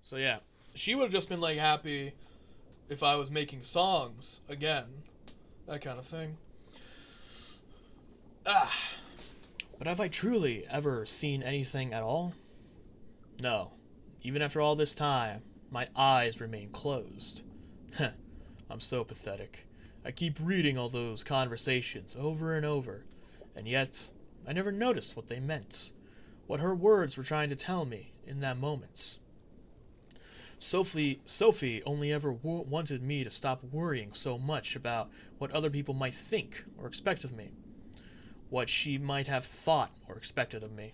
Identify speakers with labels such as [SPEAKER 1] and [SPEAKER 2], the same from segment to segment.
[SPEAKER 1] So yeah, she would have just been like happy if I was making songs again, that kind of thing. Ah, but have I truly ever seen anything at all? No. Even after all this time, my eyes remain closed. Heh, I'm so pathetic. I keep reading all those conversations over and over, and yet I never noticed what they meant, what her words were trying to tell me in that moment. Sophie only ever wanted me to stop worrying so much about what other people might think or expect of me, what she might have thought or expected of me.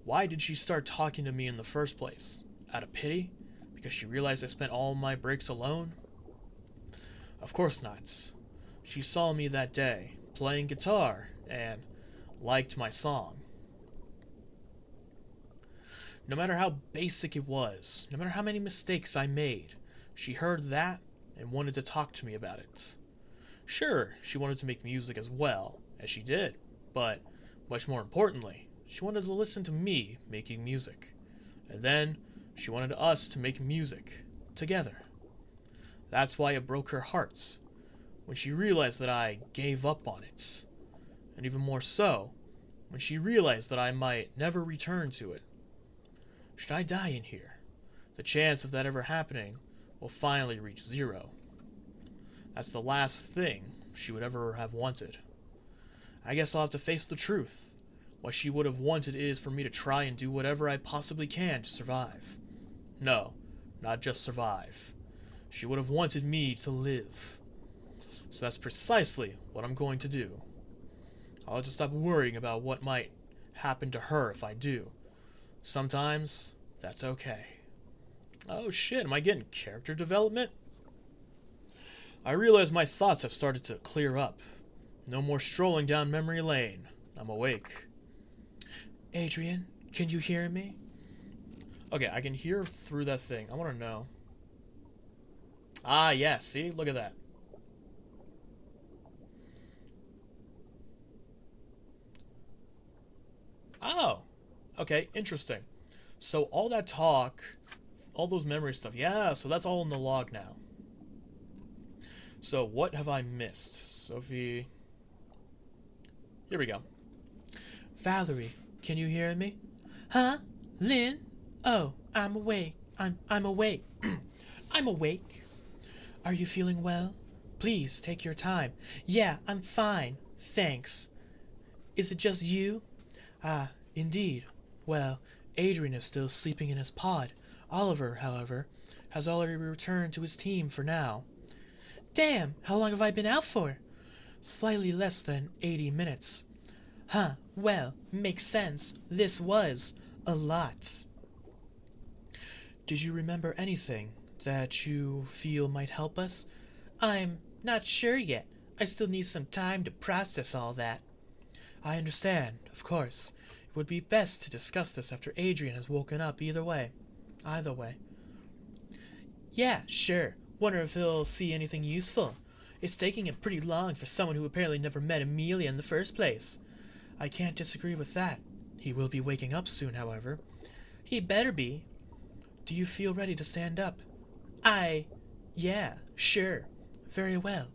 [SPEAKER 1] Why did she start talking to me in the first place? Out of pity? Because she realized I spent all my breaks alone? Of course not. She saw me that day, playing guitar, and liked my song. No matter how basic it was, no matter how many mistakes I made, she heard that and wanted to talk to me about it. Sure, she wanted to make music as well, as she did, but much more importantly, she wanted to listen to me making music. And then she wanted us to make music together. That's why it broke her heart when she realized that I gave up on it. And even more so, when she realized that I might never return to it. Should I die in here, the chance of that ever happening will finally reach zero. That's the last thing she would ever have wanted. I guess I'll have to face the truth. What she would have wanted is for me to try and do whatever I possibly can to survive. No, not just survive. She would have wanted me to live. So that's precisely what I'm going to do. I'll have to stop worrying about what might happen to her if I do. Sometimes, that's okay. Oh shit, am I getting character development? I realize my thoughts have started to clear up. No more strolling down memory lane. I'm awake. Adrian, can you hear me? Okay, I can hear through that thing. I want to know. Ah, yeah, see? Look at that. Oh, okay, interesting. So all that talk, all those memory stuff, yeah, so that's all in the log now. So what have I missed? Sophie... Here we go. Valerie, can you hear me? Huh? Lynn? Oh, I'm awake. I'm awake. I'm awake. Are you feeling well? Please take your time. Yeah, I'm fine. Thanks. Is it just you? Ah, indeed. Well, Adrian is still sleeping in his pod. Oliver, however, has already returned to his team for now. Damn, how long have I been out for? Slightly less than 80 minutes. Huh, well, makes sense. This was a lot. Did you remember anything that you feel might help us? I'm not sure yet. I still need some time to process all that. I understand, of course. It would be best to discuss this after Adrian has woken up either way. Either way. Yeah, sure. Wonder if he'll see anything useful. It's taking him pretty long for someone who apparently never met Amelia in the first place. I can't disagree with that. He will be waking up soon, however. He better be. Do you feel ready to stand up? Yeah, sure. Very well.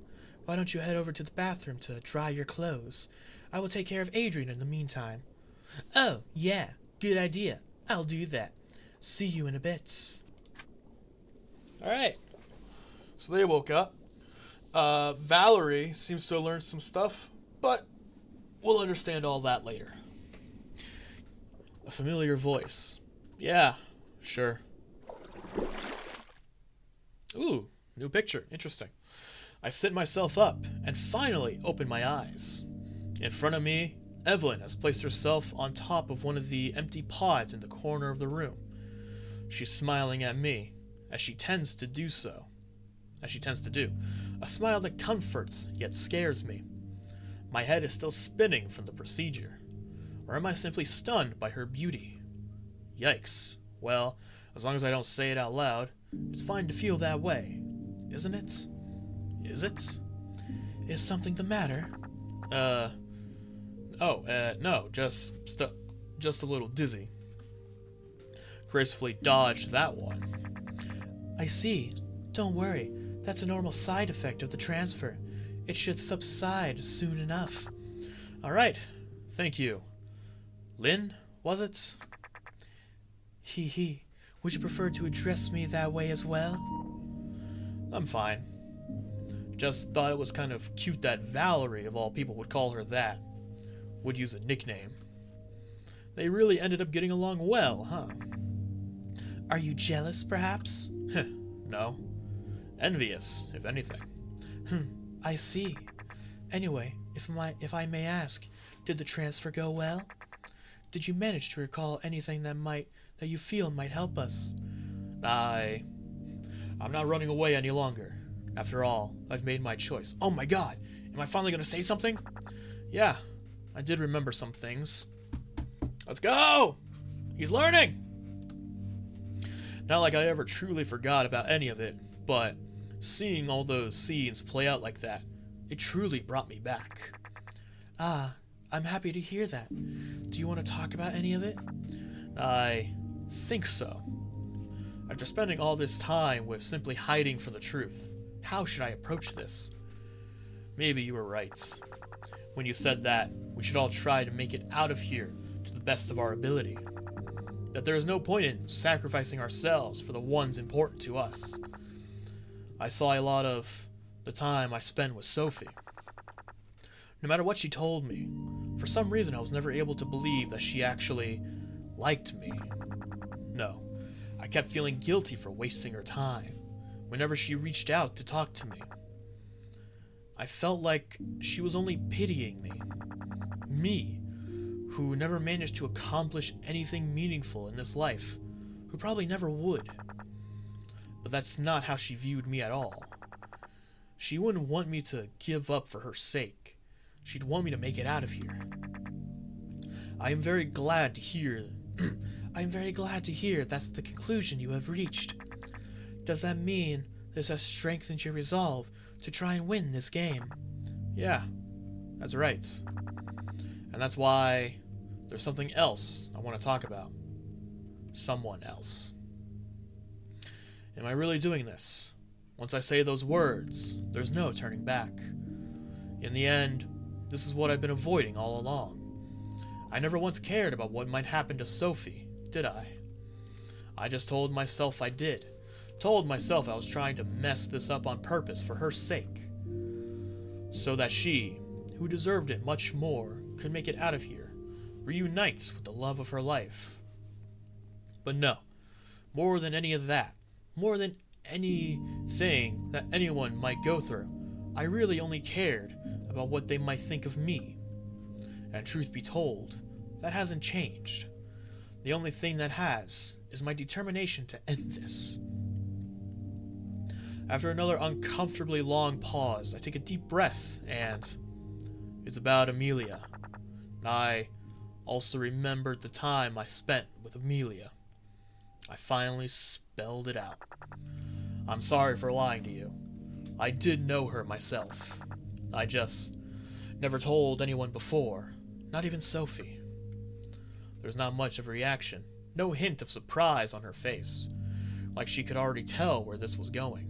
[SPEAKER 1] Why don't you head over to the bathroom to dry your clothes? I will take care of Adrian in the meantime. Oh, yeah, good idea. I'll do that. See you in a bit. Alright. So they woke up. Valerie seems to have learned some stuff, but we'll understand all that later. A familiar voice. Yeah, sure. Ooh, new picture. Interesting. I sit myself up and finally open my eyes. In front of me, Evelyn has placed herself on top of one of the empty pods in the corner of the room. She's smiling at me, as she tends to do. A smile that comforts yet scares me. My head is still spinning from the procedure. Or am I simply stunned by her beauty? Yikes. Well, as long as I don't say it out loud, it's fine to feel that way. Isn't it? Is it? Is something the matter? No, just a little dizzy. gracefully dodged that one.
[SPEAKER 2] I see. Don't worry. That's a normal side effect of the transfer. It should subside soon enough.
[SPEAKER 1] Alright, thank you. Lynn, was it?
[SPEAKER 2] Hee hee. Would you prefer to address me that way as well?
[SPEAKER 1] I'm fine. Just thought it was kind of cute that Valerie, of all people, would call her that. Would use a nickname. They really ended up getting along well, huh?
[SPEAKER 2] Are you jealous, perhaps?
[SPEAKER 1] No. Envious, if anything.
[SPEAKER 2] I see. Anyway, if I may ask, did the transfer go well? Did you manage to recall anything that you feel might help us?
[SPEAKER 1] I'm not running away any longer. After all, I've made my choice. Oh my god! Am I finally gonna say something? Yeah, I did remember some things. Let's go! He's learning! Not like I ever truly forgot about any of it, but seeing all those scenes play out like that, it truly brought me back.
[SPEAKER 2] Ah, I'm happy to hear that. Do you want to talk about any of it?
[SPEAKER 1] I think so. After spending all this time with simply hiding from the truth, how should I approach this? Maybe you were right when you said that we should all try to make it out of here to the best of our ability. That there is no point in sacrificing ourselves for the ones important to us. I saw a lot of the time I spent with Sophie. No matter what she told me, for some reason I was never able to believe that she actually liked me. No, I kept feeling guilty for wasting her time whenever she reached out to talk to me. I felt like she was only pitying me. Me, who never managed to accomplish anything meaningful in this life, who probably never would. But that's not how she viewed me at all. She wouldn't want me to give up for her sake. She'd want me to make it out of here. I am very glad to hear that's the conclusion you have reached. Does that mean this has strengthened your resolve to try and win this game? Yeah, that's right. And that's why there's something else I want to talk about. Someone else. Am I really doing this? Once I say those words, there's no turning back. In the end, this is what I've been avoiding all along. I never once cared about what might happen to Sophie, did I? I just told myself I did. Told myself I was trying to mess this up on purpose for her sake. So that she, who deserved it much more, could make it out of here, reunites with the love of her life. But no, more than any of that, more than anything that anyone might go through, I really only cared about what they might think of me. And truth be told, that hasn't changed. The only thing that has is my determination to end this. After another uncomfortably long pause, I take a deep breath, and it's about Amelia. I also remembered the time I spent with Amelia. I finally spelled it out. I'm sorry for lying to you. I did know her myself. I just never told anyone before, not even Sophie. There's not much of a reaction, no hint of surprise on her face, like she could already tell where this was going.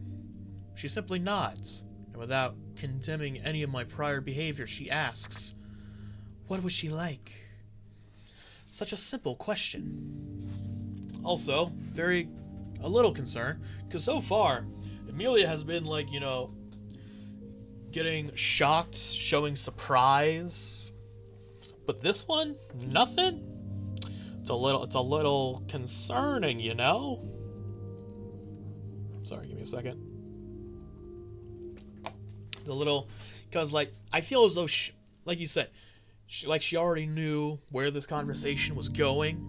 [SPEAKER 1] She simply nods, and without condemning any of my prior behavior, she asks, "What was she like?" Such a simple question. Also, a little concerned, because so far, Amelia has been getting shocked, showing surprise. But this one, nothing? It's a little concerning, Sorry, give me a second. It's a little, because I feel as though like you said, she already knew where this conversation was going.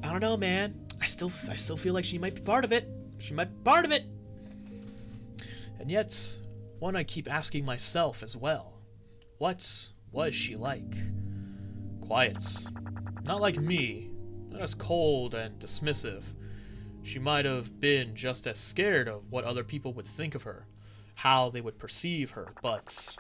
[SPEAKER 1] I don't know, man. I still feel like she might be part of it. And yet, one I keep asking myself as well. What was she like? Quiet. Not like me. Not as cold and dismissive. She might have been just as scared of what other people would think of her, how they would perceive her, but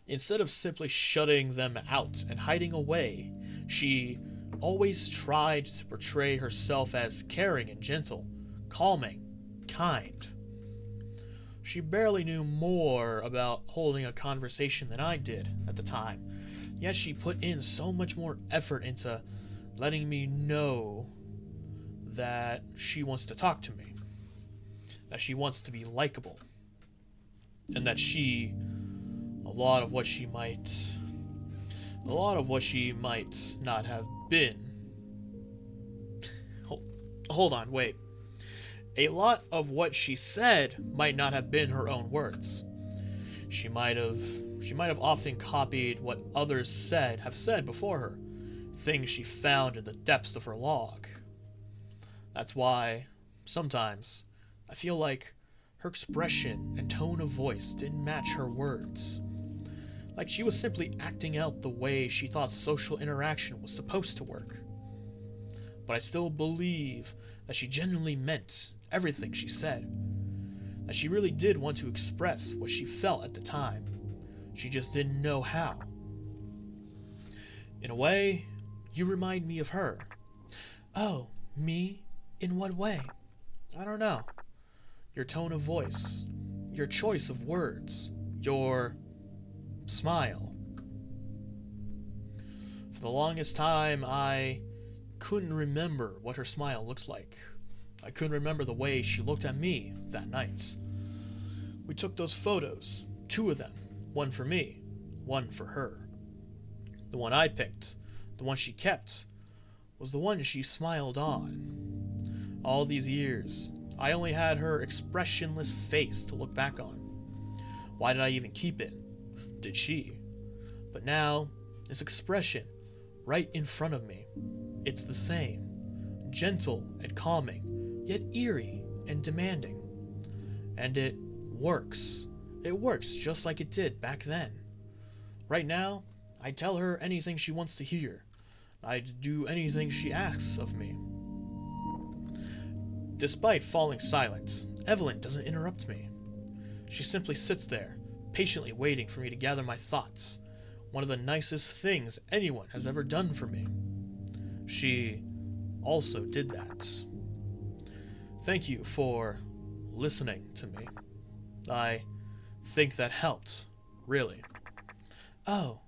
[SPEAKER 1] instead of simply shutting them out and hiding away, she always tried to portray herself as caring and gentle, calming, kind. She barely knew more about holding a conversation than I did at the time, yet she put in so much more effort into letting me know that she wants to talk to me, that she wants to be likable, and that a lot of what she might not have been. Hold on, wait. A lot of what she said might not have been her own words. She might have often copied what others have said before her, things she found in the depths of her log. That's why, sometimes, I feel like her expression and tone of voice didn't match her words. Like she was simply acting out the way she thought social interaction was supposed to work. But I still believe that she genuinely meant everything she said. That she really did want to express what she felt at the time. She just didn't know how. In a way, you remind me of her.
[SPEAKER 2] Oh, me? In what way?
[SPEAKER 1] I don't know. Your tone of voice, your choice of words, your smile. For the longest time, I couldn't remember what her smile looked like. I couldn't remember the way she looked at me that night. We took those photos, 2 of them, one for me, one for her. The one I picked, the one she kept, was the one she smiled on. All these years, I only had her expressionless face to look back on. Why did I even keep it? Did she? But now, this expression, right in front of me, it's the same. Gentle and calming, yet eerie and demanding. And it works. It works just like it did back then. Right now, I tell her anything she wants to hear. I do anything she asks of me. Despite falling silent, Evelyn doesn't interrupt me. She simply sits there, patiently waiting for me to gather my thoughts. One of the nicest things anyone has ever done for me. She also did that. Thank you for listening to me. I think that helped, really.
[SPEAKER 2] Oh,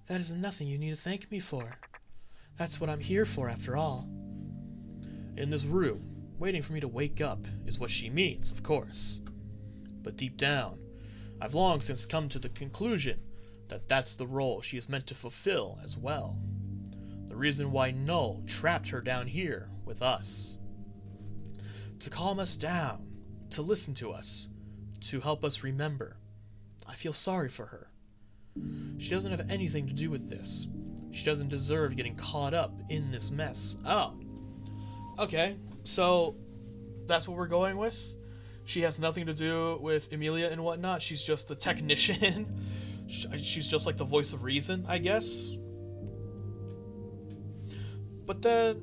[SPEAKER 2] that is nothing you need to thank me for. That's what I'm here for, after all.
[SPEAKER 1] In this room, waiting for me to wake up is what she means, of course. But deep down, I've long since come to the conclusion that that's the role she is meant to fulfill as well. The reason why Null trapped her down here with us. To calm us down, to listen to us, to help us remember. I feel sorry for her. She doesn't have anything to do with this. She doesn't deserve getting caught up in this mess. Oh. Okay, so that's what we're going with? She has nothing to do with Emilia and whatnot. She's just the technician. She's just like the voice of reason, I guess. But then...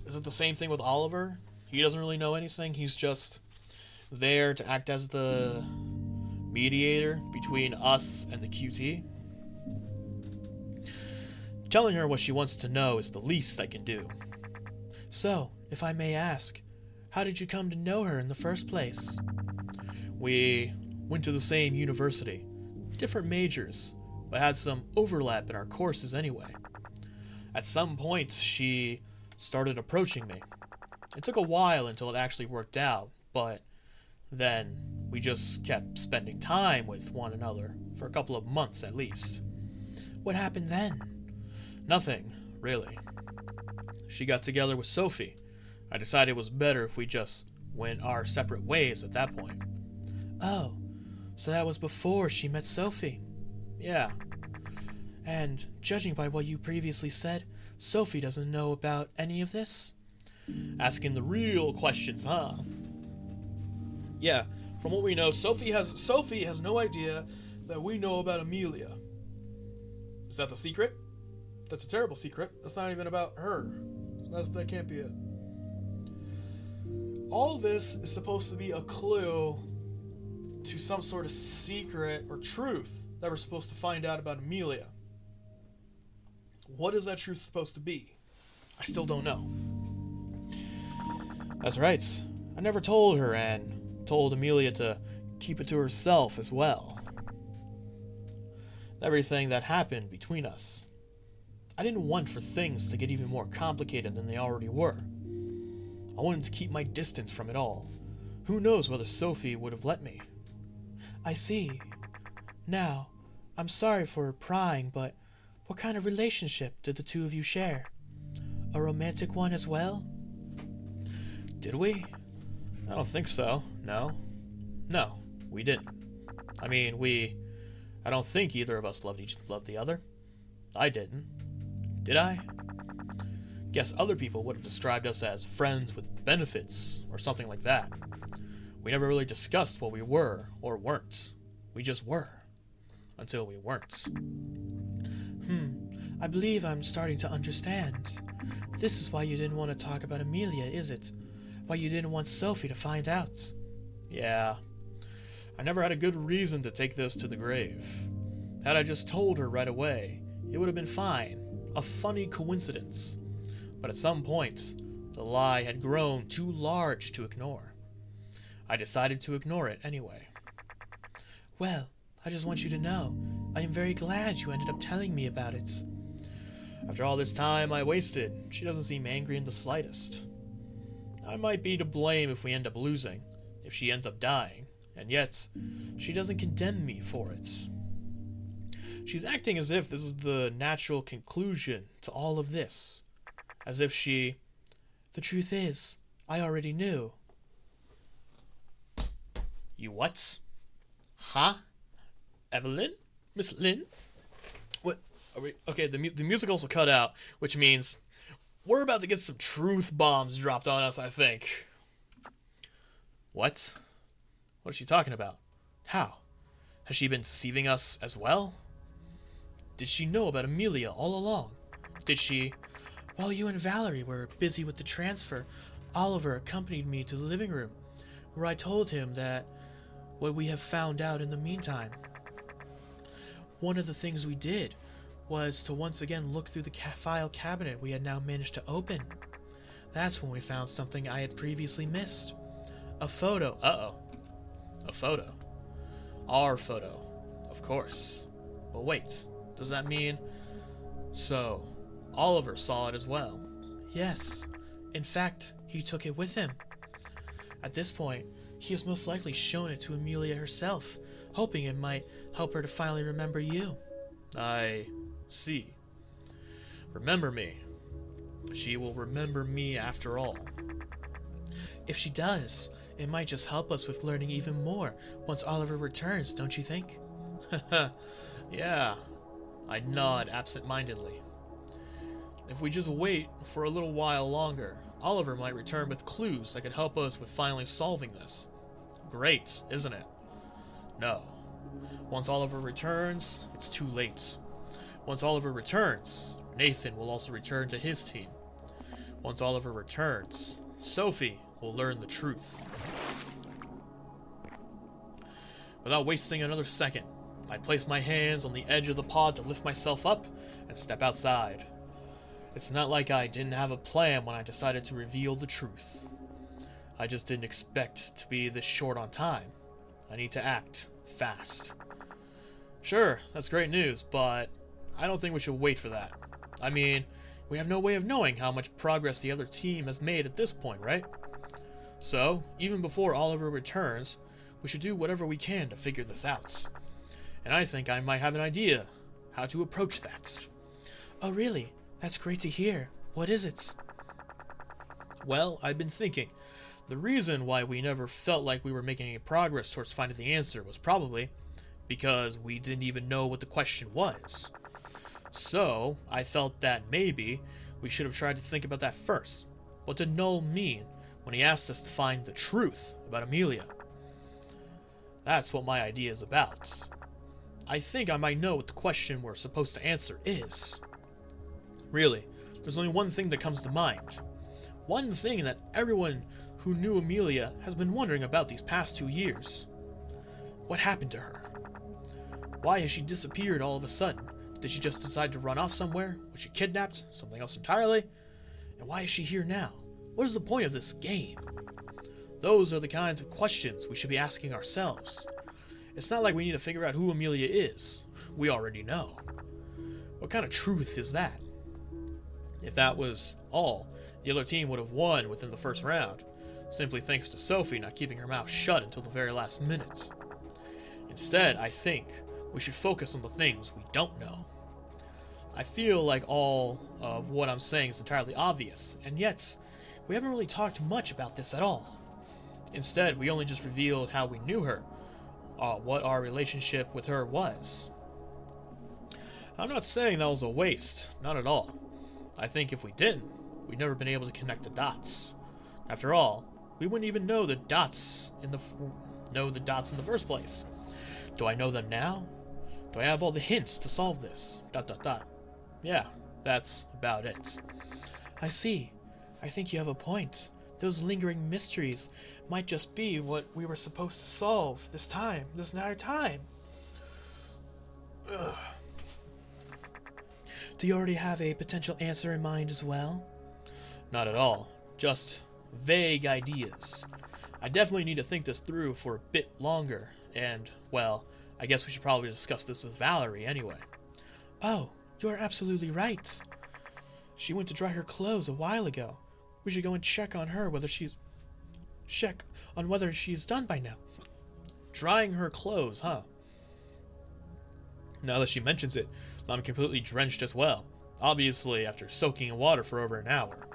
[SPEAKER 1] is it the same thing with Oliver? He doesn't really know anything. He's just there to act as the mediator between us and the QT. Telling her what she wants to know is the least I can do.
[SPEAKER 2] So, if I may ask, how did you come to know her in the first place?
[SPEAKER 1] We went to the same university, different majors, but had some overlap in our courses anyway. At some point, she started approaching me. It took a while until it actually worked out, but then we just kept spending time with one another for a couple of months at least.
[SPEAKER 2] What happened then?
[SPEAKER 1] Nothing, really. She got together with Sophie. I decided it was better if we just went our separate ways at that point.
[SPEAKER 2] Oh, so that was before she met Sophie.
[SPEAKER 1] Yeah.
[SPEAKER 2] And judging by what you previously said, Sophie doesn't know about any of this?
[SPEAKER 1] Asking the real questions, huh? Yeah, from what we know, Sophie has no idea that we know about Emilia. Is that the secret? That's a terrible secret. That's not even about her. That can't be it. All this is supposed to be a clue to some sort of secret or truth that we're supposed to find out about Emilia.
[SPEAKER 2] what is that truth supposed to be? I still don't know.
[SPEAKER 1] That's right. I never told her and told Amelia to keep it to herself as well. Everything that happened between us. I didn't want for things to get even more complicated than they already were. I wanted to keep my distance from it all. Who knows whether Sophie would have let me.
[SPEAKER 2] I see. Now, I'm sorry for prying, but what kind of relationship did the two of you share? A romantic one as well?
[SPEAKER 1] Did we? I don't think so. No. No, we didn't. I don't think either of us loved the other. I didn't. Did I? Guess other people would have described us as friends with benefits or something like that. We never really discussed what we were or weren't. We just were. Until we weren't.
[SPEAKER 2] I believe I'm starting to understand. This is why you didn't want to talk about Amelia, is it? Why you didn't want Sophie to find out?
[SPEAKER 1] Yeah. I never had a good reason to take this to the grave. Had I just told her right away, it would have been fine. A funny coincidence. But at some point, the lie had grown too large to ignore. I decided to ignore it anyway.
[SPEAKER 2] Well, I just want you to know, I am very glad you ended up telling me about it.
[SPEAKER 1] After all this time I wasted, she doesn't seem angry in the slightest. I might be to blame if we end up losing, if she ends up dying, and yet, she doesn't condemn me for it. She's acting as if this is the natural conclusion to all of this. As if she...
[SPEAKER 2] The truth is, I already knew.
[SPEAKER 1] You what? Huh? Evelyn? Miss Lynn? What? Are we... Okay, the musicals will cut out, which means we're about to get some truth bombs dropped on us, I think. What? What is she talking about? How? Has she been deceiving us as well? Did she know about Amelia all along? Did she...
[SPEAKER 2] While you and Valerie were busy with the transfer, Oliver accompanied me to the living room, where I told him that what we have found out in the meantime. One of the things we did was to once again look through the file cabinet we had now managed to open. That's when we found something I had previously missed. A photo.
[SPEAKER 1] Uh-oh. A photo. Our photo. Of course. But wait, does that mean... So, Oliver saw it as well?
[SPEAKER 2] Yes. In fact, he took it with him. At this point, he has most likely shown it to Amelia herself, hoping it might help her to finally remember you.
[SPEAKER 1] I see. Remember me. She will remember me after all.
[SPEAKER 2] If she does, it might just help us with learning even more once Oliver returns, don't you think?
[SPEAKER 1] Yeah. I nod absent-mindedly. If we just wait for a little while longer, Oliver might return with clues that could help us with finally solving this. Great, isn't it? No. Once Oliver returns, it's too late. Once Oliver returns, Nathan will also return to his team. Once Oliver returns, Sophie will learn the truth. Without wasting another second, I place my hands on the edge of the pod to lift myself up and step outside. It's not like I didn't have a plan when I decided to reveal the truth. I just didn't expect to be this short on time. I need to act fast. Sure, that's great news, but I don't think we should wait for that. I mean, we have no way of knowing how much progress the other team has made at this point, right? So, even before Oliver returns, we should do whatever we can to figure this out. And I think I might have an idea how to approach that.
[SPEAKER 2] Oh really? That's great to hear. What is it?
[SPEAKER 1] Well, I've been thinking. The reason why we never felt like we were making any progress towards finding the answer was probably because we didn't even know what the question was. So, I felt that maybe we should have tried to think about that first. What did Noel mean when he asked us to find the truth about Amelia? That's what my idea is about. I think I might know what the question we're supposed to answer is. Really, there's only one thing that comes to mind. One thing that everyone who knew Amelia has been wondering about these past 2 years. What happened to her? Why has she disappeared all of a sudden,
[SPEAKER 2] Did she just decide to run off somewhere? Was she kidnapped? Something else entirely? And why is she here now? What is the point of this game? Those are the kinds of questions we should be asking ourselves. It's not like we need to figure out who Amelia is. We already know. What kind of truth is that? If that was all, the other team would have won within the first round, simply thanks to Sophie not keeping her mouth shut until the very last minute. Instead, I think we should focus on the things we don't know. I feel like all of what I'm saying is entirely obvious, and yet, we haven't really talked much about this at all. Instead, we only just revealed how we knew her, what our relationship with her was. I'm not saying that was a waste, not at all. I think if we didn't, we'd never been able to connect the dots. After all, we wouldn't even know the dots in the first place. Do I know them now? Do I have all the hints to solve this? ... Yeah, that's about it. I see. I think you have a point. Those lingering mysteries might just be what we were supposed to solve this entire time. Ugh. Do you already have a potential answer in mind as well? Not at all. Just vague ideas. I definitely need to think this through for a bit longer, and, well, I guess we should probably discuss this with Valerie anyway. Oh, you're absolutely right. She went to dry her clothes a while ago. We should go and check on whether she's done by now. Drying her clothes, huh? Now that she mentions it, I'm completely drenched as well. Obviously, after soaking in water for over an hour.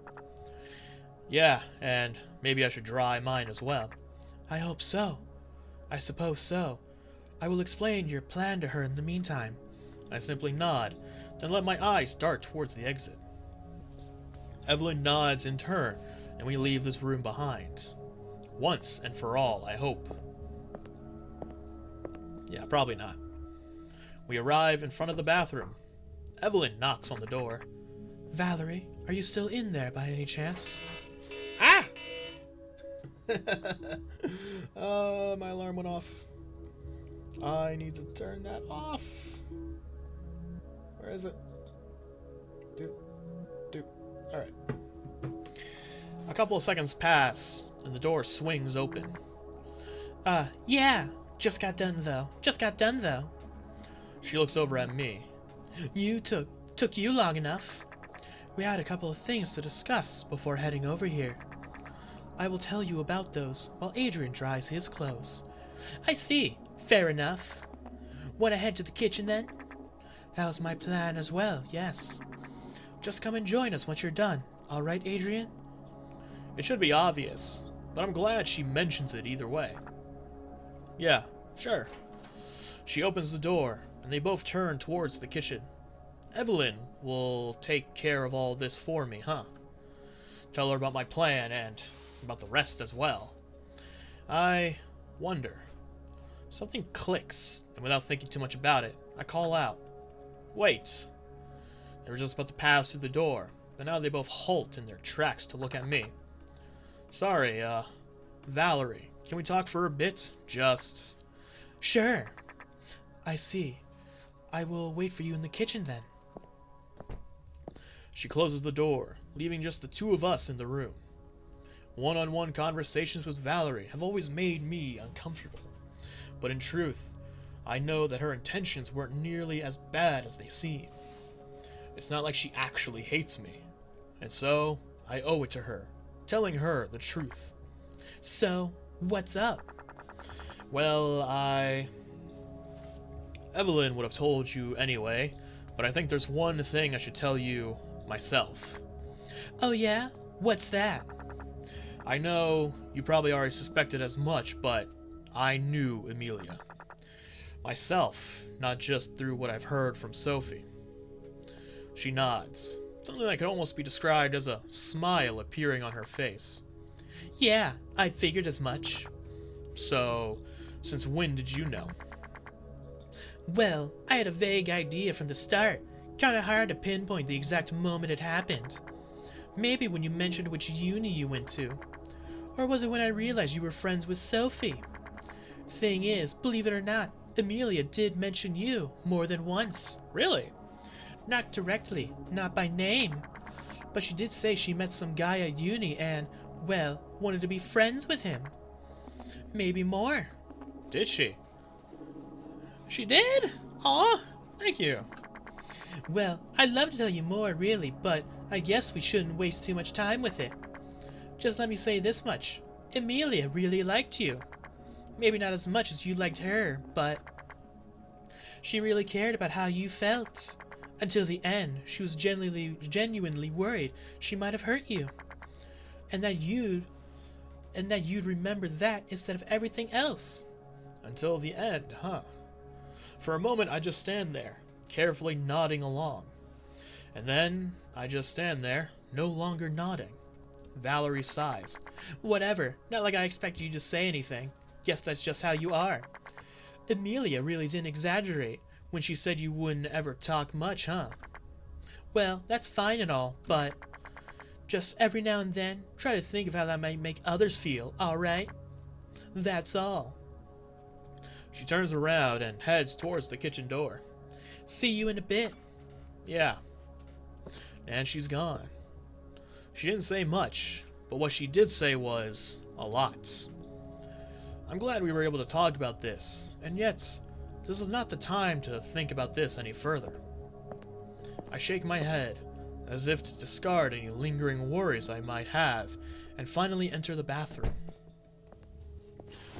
[SPEAKER 2] Yeah, and maybe I should dry mine as well. I hope so. I suppose so. I will explain your plan to her in the meantime. I simply nod, then let my eyes dart towards the exit. Evelyn nods in turn, and we leave this room behind. Once and for all, I hope. Yeah, probably not. We arrive in front of the bathroom. Evelyn knocks on the door. Valerie, are you still in there by any chance? Ah! My alarm went off. I need to turn that off. Where is it? Alright. A couple of seconds pass, and the door swings open. Yeah. Just got done though. She looks over at me. You took you long enough. We had a couple of things to discuss before heading over here. I will tell you about those while Adrian dries his clothes. I see. Fair enough. Want to head to the kitchen then? That was my plan as well, yes. Just come and join us once you're done. All right, Adrian? It should be obvious, but I'm glad she mentions it either way. Yeah, sure. She opens the door, and they both turn towards the kitchen. Evelyn will take care of all this for me, huh? Tell her about my plan and about the rest as well. I wonder. Something clicks, and without thinking too much about it, I call out. Wait. They were just about to pass through the door, but now they both halt in their tracks to look at me. Sorry, Valerie, can we talk for a bit? Just... Sure. I see. I will wait for you in the kitchen then. She closes the door, leaving just the two of us in the room. One-on-one conversations with Valerie have always made me uncomfortable. But in truth, I know that her intentions weren't nearly as bad as they seem. It's not like she actually hates me. And so, I owe it to her, telling her the truth. So, what's up? Well, Evelyn would have told you anyway, but I think there's one thing I should tell you myself. Oh yeah? What's that? I know you probably already suspected as much, but I knew Amelia. Myself, not just through what I've heard from Sophie. She nods, something that could almost be described as a smile appearing on her face. Yeah, I figured as much. So, since when did you know? Well, I had a vague idea from the start. Kinda hard to pinpoint the exact moment it happened. Maybe when you mentioned which uni you went to. Or was it when I realized you were friends with Sophie? Thing is, believe it or not, Amelia did mention you more than once. Really? Not directly, not by name. But she did say she met some guy at uni and, well, wanted to be friends with him. Maybe more.
[SPEAKER 1] Did she? She did? Aw, thank you.
[SPEAKER 2] Well, I'd love to tell you more, really, but I guess we shouldn't waste too much time with it. Just let me say this much. Amelia really liked you. Maybe not as much as you liked her, but she really cared about how you felt. Until the end, she was genuinely worried she might have hurt you. And that you'd remember that instead of everything else.
[SPEAKER 1] Until the end, huh? For a moment, I just stand there, carefully nodding along. And then, I just stand there, no longer nodding. Valerie sighs.
[SPEAKER 2] Whatever, not like I expect you to say anything. Guess that's just how you are. Amelia really didn't exaggerate when she said you wouldn't ever talk much, huh? Well, that's fine and all, but just every now and then, try to think of how that might make others feel, alright? That's all.
[SPEAKER 1] She turns around and heads towards the kitchen door.
[SPEAKER 2] See you in a bit.
[SPEAKER 1] Yeah. And she's gone. She didn't say much, but what she did say was a lot. I'm glad we were able to talk about this, and yet, this is not the time to think about this any further. I shake my head, as if to discard any lingering worries I might have, and finally enter the bathroom.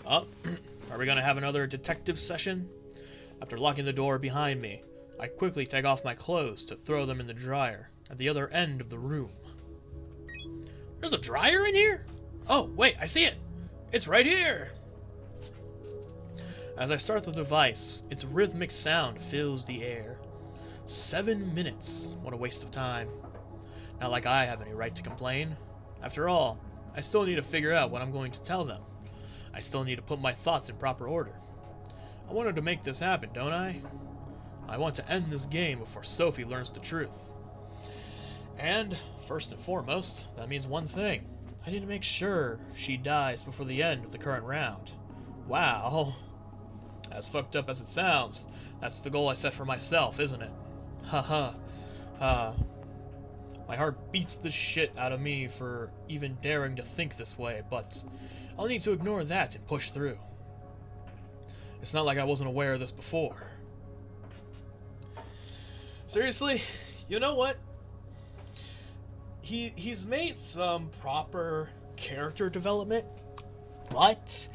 [SPEAKER 1] Oh, are we gonna have another detective session? After locking the door behind me, I quickly take off my clothes to throw them in the dryer at the other end of the room. There's a dryer in here? Oh, wait, I see it! It's right here! As I start the device, its rhythmic sound fills the air. 7 minutes. What a waste of time. Not like I have any right to complain. After all, I still need to figure out what I'm going to tell them. I still need to put my thoughts in proper order. I wanted to make this happen, don't I? I want to end this game before Sophie learns the truth. And, first and foremost, that means one thing. I need to make sure she dies before the end of the current round. Wow. As fucked up as it sounds, that's the goal I set for myself, isn't it? Haha. My heart beats the shit out of me for even daring to think this way, but I'll need to ignore that and push through. It's not like I wasn't aware of this before. Seriously, you know what? He's made some proper character development, but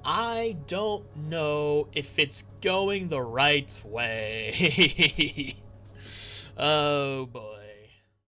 [SPEAKER 1] I don't know if it's going the right way. Oh boy.